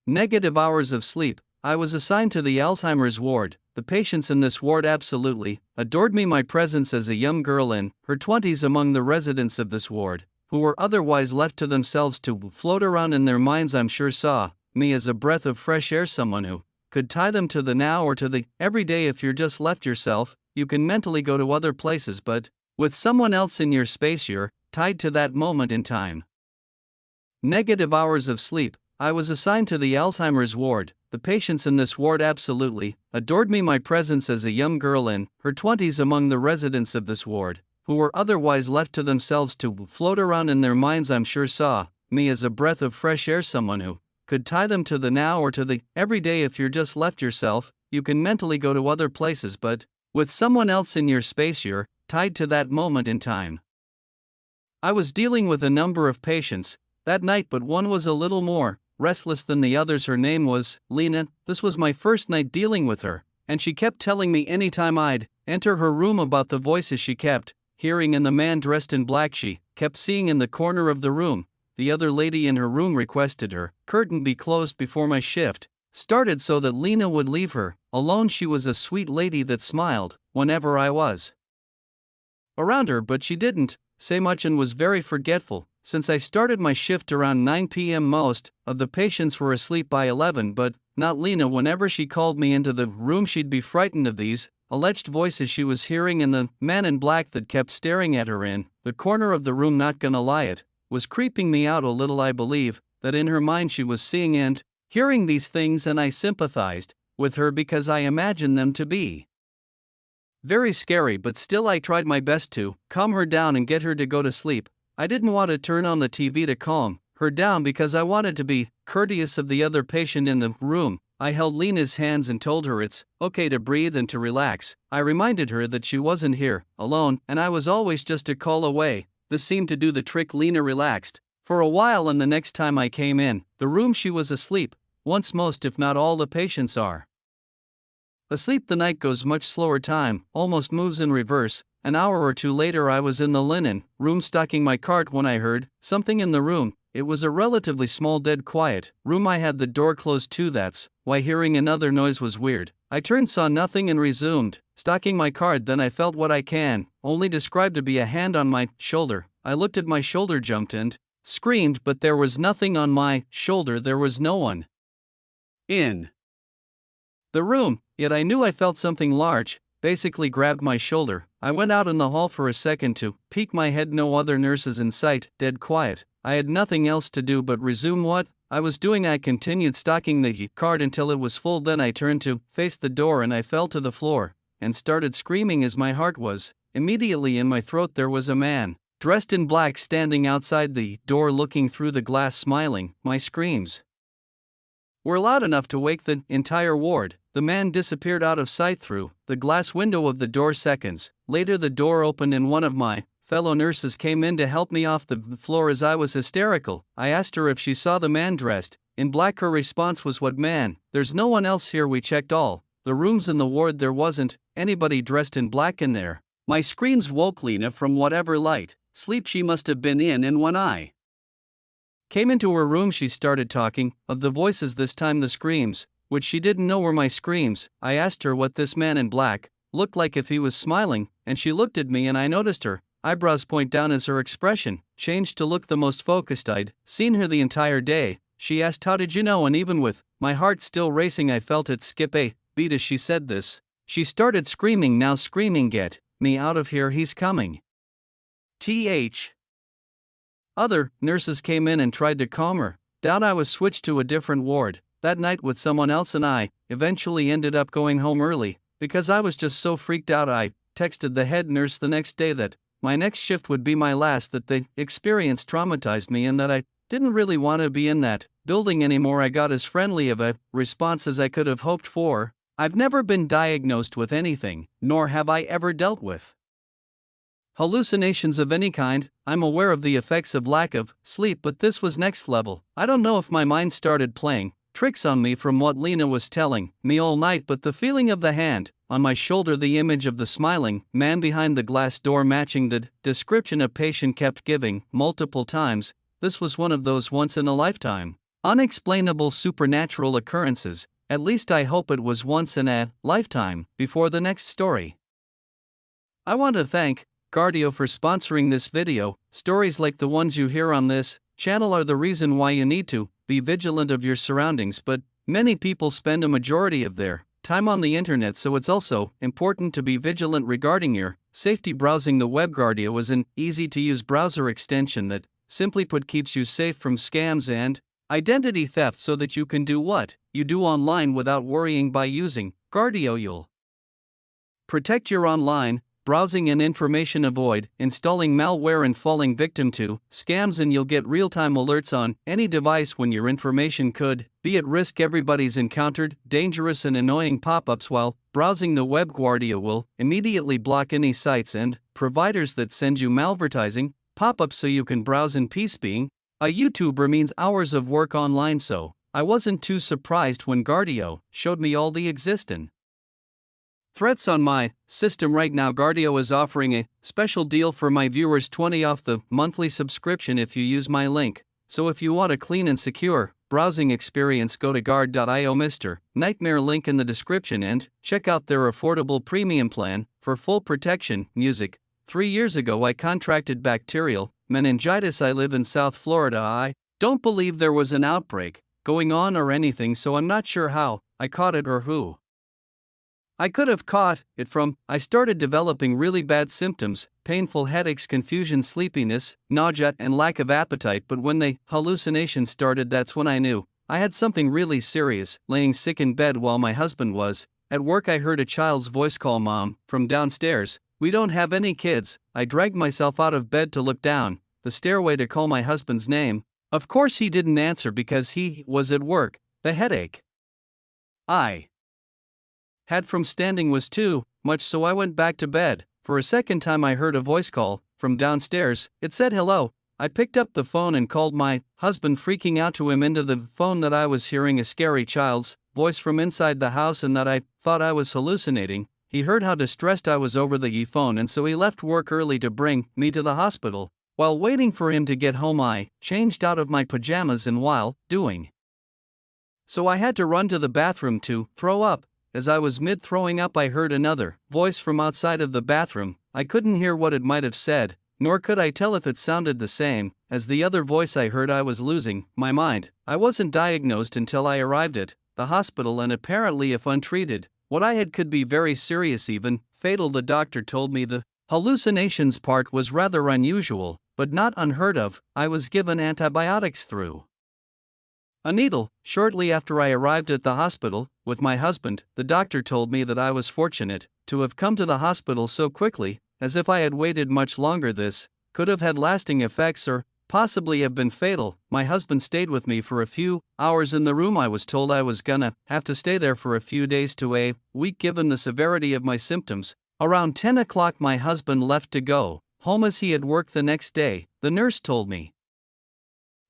Negative hours of sleep. I was assigned to the Alzheimer's ward. The patients in this ward absolutely adored me. My presence as a young girl in her 20s among the residents of this ward, who were otherwise left to themselves to float around in their minds, I'm sure saw me as a breath of fresh air, someone who could tie them to the now or to the everyday. If you're just left yourself, you can mentally go to other places, but with someone else in your space, you're tied to that moment in time. Negative hours of sleep. I was assigned to the Alzheimer's ward. The patients in this ward absolutely adored me. My presence as a young girl in her 20s among the residents of this ward, who were otherwise left to themselves to float around in their minds, I'm sure saw me as a breath of fresh air, someone who could tie them to the now or to the everyday. If you're just left yourself, you can mentally go to other places, but with someone else in your space, you're tied to that moment in time. I was dealing with a number of patients that night, but one was a little more restless than the others. Her name was Lena. This was my first night dealing with her, and she kept telling me anytime I'd enter her room about the voices she kept hearing and the man dressed in black she kept seeing in the corner of the room. The other lady in her room requested her curtain be closed before my shift started so that Lena would leave her alone. She was a sweet lady that smiled whenever I was around her, but she didn't say much and was very forgetful. Since I started my shift around 9 p.m., most of the patients were asleep by 11, but not Lena. Whenever she called me into the room, she'd be frightened of these alleged voices she was hearing and the man in black that kept staring at her in the corner of the room. Not gonna lie, it was creeping me out a little. I believe that in her mind she was seeing and hearing these things, and I sympathized with her because I imagined them to be very scary, but still I tried my best to calm her down and get her to go to sleep. I didn't want to turn on the TV to calm her down because I wanted to be courteous of the other patient in the room. I held Lena's hands and told her it's okay to breathe and to relax. I reminded her that she wasn't here alone, and I was always just a call away. This seemed to do the trick. Lena relaxed for a while, and the next time I came in the room, she was asleep. Once most, if not all, the patients are asleep, the night goes much slower. Time almost moves in reverse. An hour or two later, I was in the linen room stocking my cart when I heard something in the room. It was a relatively small, dead quiet room. I had the door closed too. That's why hearing another noise was weird. I turned, saw nothing, and resumed stocking my cart. Then I felt what I can only describe to be a hand on my shoulder. I looked at my shoulder, jumped and screamed, but there was nothing on my shoulder. There was no one in the room, yet I knew I felt something large basically grabbed my shoulder. I went out in the hall for a second to peek my head. No other nurses in sight, dead quiet. I had nothing else to do but resume what I was doing. I continued stocking the cart until it was full. Then I turned to face the door and I fell to the floor and started screaming as my heart was immediately in my throat. There was a man dressed in black standing outside the door, looking through the glass, smiling. My screams were loud enough to wake the entire ward. The man disappeared out of sight through the glass window of the door. Seconds later, the door opened and one of my fellow nurses came in to help me off the floor as I was hysterical. I asked her if she saw the man dressed in black. Her response was, "What man? There's no one else here. We checked all the rooms in the ward. There wasn't anybody dressed in black in there." My screams woke Lena from whatever light sleep she must have been in, and when I came into her room, she started talking of the voices, this time the screams, which she didn't know were my screams. I asked her what this man in black looked like, if he was smiling, and she looked at me, and I noticed her eyebrows point down as her expression changed to look the most focused I'd seen her the entire day. She asked, "How did you know?" And even with my heart still racing, I felt it skip a beat as she said this. She started screaming, now screaming, "Get me out of here, he's coming." Other nurses came in and tried to calm her down. I was switched to a different ward that night with someone else, and I eventually ended up going home early because I was just so freaked out. I texted the head nurse the next day that my next shift would be my last, that the experience traumatized me, and that I didn't really want to be in that building anymore. I got as friendly of a response as I could have hoped for. I've never been diagnosed with anything, nor have I ever dealt with hallucinations of any kind. I'm aware of the effects of lack of sleep, but this was next level. I don't know if my mind started playing tricks on me from what Lena was telling me all night, but the feeling of the hand on my shoulder, the image of the smiling man behind the glass door matching the description a patient kept giving multiple times, this was one of those once-in-a-lifetime Unexplainable supernatural occurrences, at least I hope it was once in a lifetime, before the next story. I want to thank Guardio for sponsoring this video. Stories like the ones you hear on this channel are the reason why you need to be vigilant of your surroundings, but many people spend a majority of their time on the internet, so it's also important to be vigilant regarding your safety. Browsing the web. Guardio is an easy-to-use browser extension that, simply put, keeps you safe from scams and identity theft so that you can do what you do online without worrying. By using Guardio, you'll protect your online browsing and information, avoid installing malware and falling victim to scams, and you'll get real-time alerts on any device when your information could be at risk. Everybody's encountered dangerous and annoying pop-ups while browsing the web. Guardio will immediately block any sites and providers that send you malvertising pop-ups so you can browse in peace. Being a YouTuber means hours of work online, so I wasn't too surprised when Guardio showed me all the existing threats on my system. Right now, Guardio is offering a special deal for my viewers, 20 off the monthly subscription if you use my link. So if you want a clean and secure browsing experience, go to guard.io. Mr. Nightmare link in the description, and check out their affordable premium plan for full protection. Music. 3 years ago I contracted bacterial meningitis. I live in South Florida. I don't believe there was an outbreak going on or anything, so I'm not sure how I caught it or who I could have caught it from. I started developing really bad symptoms, painful headaches, confusion, sleepiness, nausea, and lack of appetite. But when the hallucinations started, that's when I knew I had something really serious. Laying sick in bed while my husband was at work, I heard a child's voice call Mom from downstairs. We don't have any kids. I dragged myself out of bed to look down the stairway to call my husband's name. Of course he didn't answer because he was at work. The headache I had from standing was too much, so I went back to bed. For a second time I heard a voice call from downstairs. It said hello. I picked up the phone and called my husband, freaking out to him into the phone that I was hearing a scary child's voice from inside the house and that I thought I was hallucinating. He heard how distressed I was over the phone, and so he left work early to bring me to the hospital. While waiting for him to get home, I changed out of my pajamas, and while doing so I had to run to the bathroom to throw up. As I was mid-throwing up, I heard another voice from outside of the bathroom. I couldn't hear what it might have said, nor could I tell if it sounded the same as the other voice I heard. I was losing my mind. I wasn't diagnosed until I arrived at the hospital, and apparently if untreated, what I had could be very serious, even fatal. The doctor told me the hallucinations part was rather unusual, but not unheard of. I was given antibiotics through a needle. Shortly after I arrived at the hospital with my husband, the doctor told me that I was fortunate to have come to the hospital so quickly, as if I had waited much longer this could have had lasting effects or possibly have been fatal. My husband stayed with me for a few hours in the room. I was told I was gonna have to stay there for a few days to a week given the severity of my symptoms. Around 10 o'clock my husband left to go home as he had work the next day. The nurse told me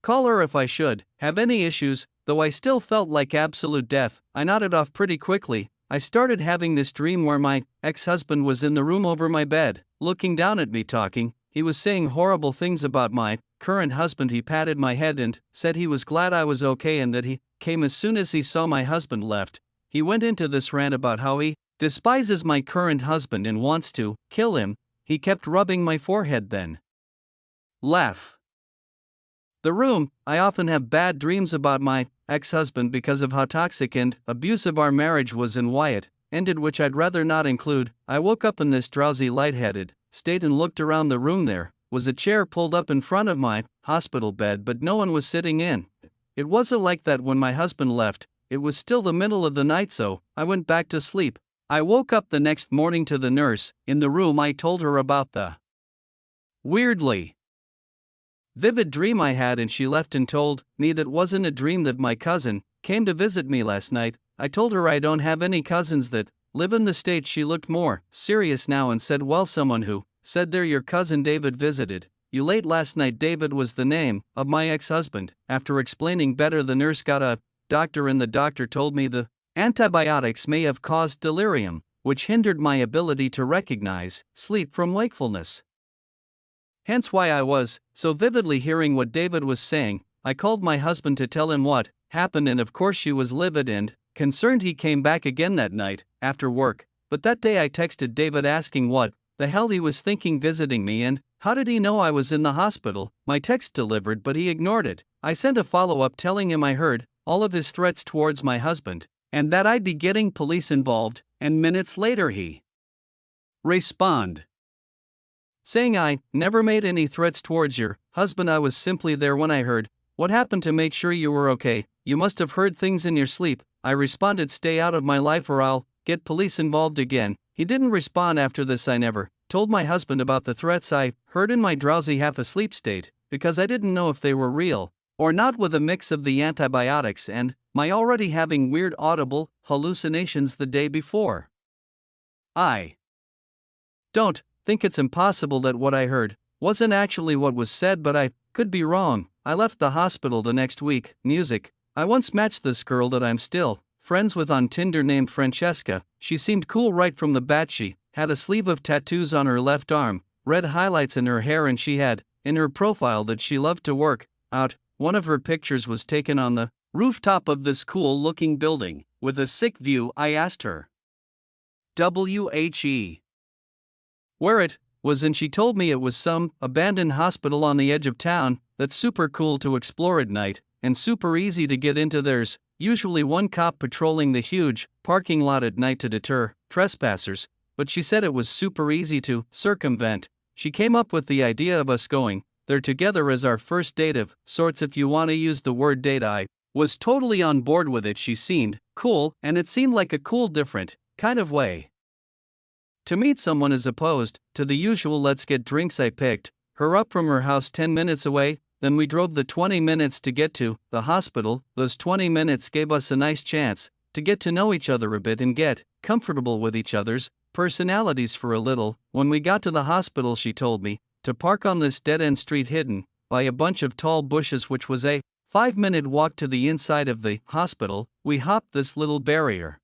call her if I should have any issues. Though I still felt like absolute death, I nodded off pretty quickly. I started having this dream where my ex-husband was in the room over my bed, looking down at me, talking. He was saying horrible things about my current husband. He patted my head and said he was glad I was okay and that he came as soon as he saw my husband left. He went into this rant about how he despises my current husband and wants to kill him. He kept rubbing my forehead, then laugh. The room. I often have bad dreams about my ex-husband because of how toxic and abusive our marriage was and why it ended, which I'd rather not include. I woke up in this drowsy, lightheaded state and looked around the room. There was a chair pulled up in front of my hospital bed, but no one was sitting in. It wasn't like that when my husband left. It was still the middle of the night, so I went back to sleep. I woke up the next morning to the nurse in the room. I told her about the weirdly vivid dream I had, and she left and told me that wasn't a dream, that my cousin came to visit me last night. I told her I don't have any cousins that live in the state. She looked more serious now and said, well, someone who said they're your cousin David visited you late last night. David was the name of my ex-husband. After explaining better, the nurse got a doctor, and the doctor told me the antibiotics may have caused delirium, which hindered my ability to recognize sleep from wakefulness. Hence why I was so vividly hearing what David was saying. I called my husband to tell him what happened, and of course she was livid and concerned. He came back again that night, after work, but that day I texted David asking what the hell he was thinking visiting me and how did he know I was in the hospital. My text delivered, but he ignored it. I sent a follow-up telling him I heard all of his threats towards my husband and that I'd be getting police involved, and minutes later he responded saying I never made any threats towards your husband. I was simply there when I heard what happened to make sure you were okay. You must have heard things in your sleep. I responded, stay out of my life or I'll get police involved again. He didn't respond after this. I never told my husband about the threats I heard in my drowsy half-asleep state because I didn't know if they were real or not, with a mix of the antibiotics and my already having weird audible hallucinations the day before. I don't think it's impossible that what I heard wasn't actually what was said, but I could be wrong. I left the hospital the next week. Music. I once matched this girl that I'm still friends with on Tinder named Francesca. She seemed cool right from the bat. She had a sleeve of tattoos on her left arm, red highlights in her hair, and she had in her profile that she loved to work out. One of her pictures was taken on the rooftop of this cool-looking building with a sick view. I asked her where it was, and she told me it was some abandoned hospital on the edge of town that's super cool to explore at night and super easy to get into. There's usually one cop patrolling the huge parking lot at night to deter trespassers, but she said it was super easy to circumvent. She came up with the idea of us going there together as our first date of sorts, if you want to use the word date. I was totally on board with it. She seemed cool, and it seemed like a cool, different kind of way to meet someone as opposed to the usual let's get drinks. I picked her up from her house 10 minutes away, then we drove the 20 minutes to get to the hospital. Those 20 minutes gave us a nice chance to get to know each other a bit and get comfortable with each other's personalities for a little. When we got to the hospital, she told me to park on this dead-end street hidden by a bunch of tall bushes, which was a 5-minute walk to the inside of the hospital. We hopped this little barrier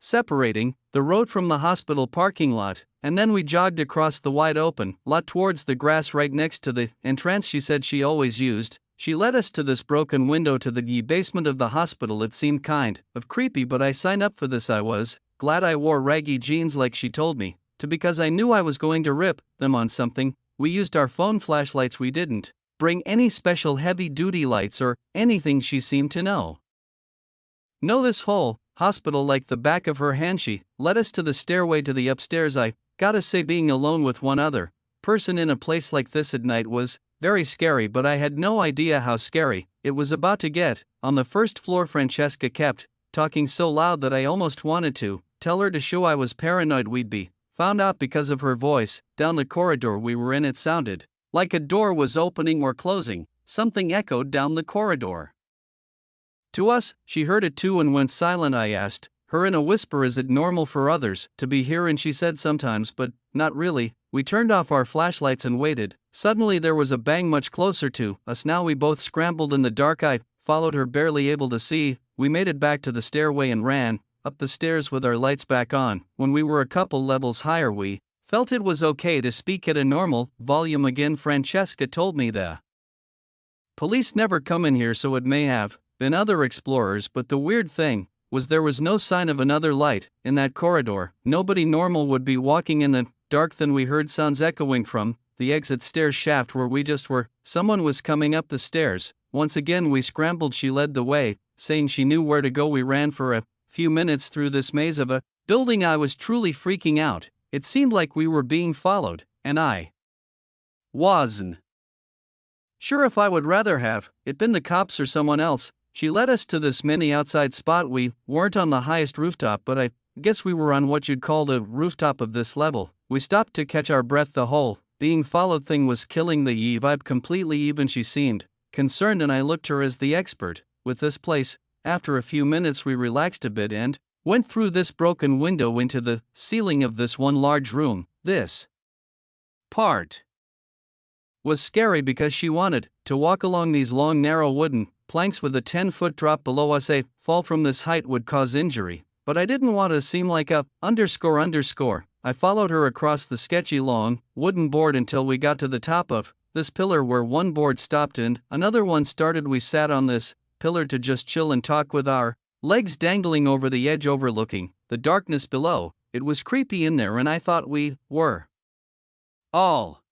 separating the road from the hospital parking lot, and then we jogged across the wide open lot towards the grass right next to the entrance she said she always used. She led us to this broken window to the basement of the hospital. It seemed kind of creepy, but I signed up for this. I was glad I wore raggy jeans like she told me to, because I knew I was going to rip them on something. We used our phone flashlights. We didn't bring any special heavy-duty lights or anything. She seemed to know this whole hospital like the back of her hand. She led us to the stairway to the upstairs. I gotta say, being alone with one other person in a place like this at night was very scary, but I had no idea how scary it was about to get. On the first floor, Francesca kept talking so loud that I almost wanted to tell her to show I was paranoid we'd be found out because of her voice. Down the corridor we were in, it sounded like a door was opening or closing. Something echoed down the corridor to us. She heard it too and went silent. I asked her in a whisper, is it normal for others to be here? And she said sometimes, but not really. We turned off our flashlights and waited. Suddenly there was a bang much closer to us. Now we both scrambled in the dark. I followed her, barely able to see. We made it back to the stairway and ran up the stairs with our lights back on. When we were a couple levels higher, we felt it was okay to speak at a normal volume again. Francesca told me the police never come in here, so it may have been other explorers, but the weird thing was there was no sign of another light in that corridor. Nobody normal would be walking in the dark. Then we heard sounds echoing from the exit stairs shaft where we just were. Someone was coming up the stairs. Once again we scrambled. She led the way, saying she knew where to go. We ran for a few minutes through this maze of a building. I was truly freaking out. It seemed like we were being followed, and I wasn't sure if I would rather have it been the cops or someone else. She led us to this mini outside spot. We weren't on the highest rooftop, but I guess we were on what you'd call the rooftop of this level. We stopped to catch our breath. The whole being followed thing was killing the vibe completely. Even she seemed concerned, and I looked her as the expert with this place. After a few minutes we relaxed a bit and went through this broken window into the ceiling of this one large room. This part was scary because she wanted to walk along these long narrow wooden planks with a 10-foot drop below us. A fall from this height would cause injury, but I didn't want to seem like a __. I followed her across the sketchy long wooden board until we got to the top of this pillar where one board stopped and another one started. We sat on this pillar to just chill and talk with our legs dangling over the edge overlooking the darkness below. It was creepy in there and I thought we were all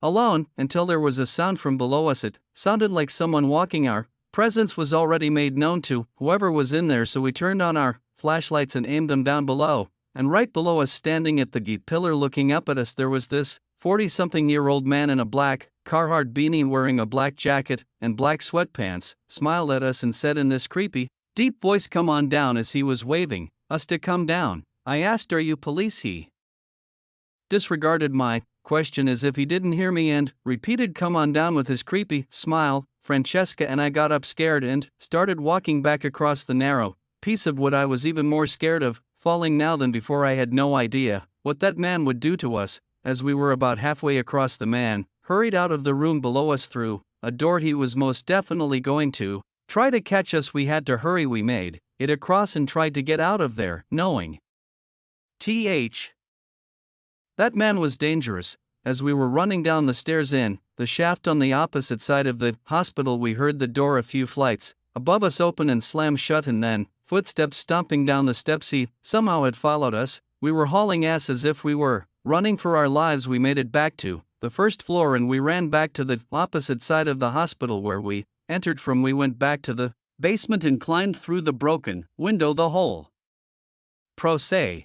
alone until there was a sound from below us. It sounded like someone walking. Our presence was already made known to whoever was in there, so we turned on our flashlights and aimed them down below. And right below us, standing at the pillar looking up at us, there was this 40-something-year-old man in a black Carhartt beanie wearing a black jacket and black sweatpants, smiled at us and said in this creepy, deep voice, "Come on down," as he was waving us to come down. I asked, "Are you police?" He disregarded my question as if he didn't hear me and repeated, "Come on down," with his creepy smile. Francesca and I got up scared and started walking back across the narrow piece of wood. I was even more scared of falling now than before. I had no idea what that man would do to us. As we were about halfway across, the man hurried out of the room below us through a door. He was most definitely going to try to catch us. We had to hurry. We made it across and tried to get out of there, knowing that man was dangerous. As we were running down the stairs in the shaft on the opposite side of the hospital, we heard the door a few flights above us open and slam shut, and then footsteps stomping down the steps. He somehow had followed us. We were hauling ass as if we were running for our lives. We made it back to the first floor and we ran back to the opposite side of the hospital where we entered from. We went back to the basement and climbed through the broken window. The whole process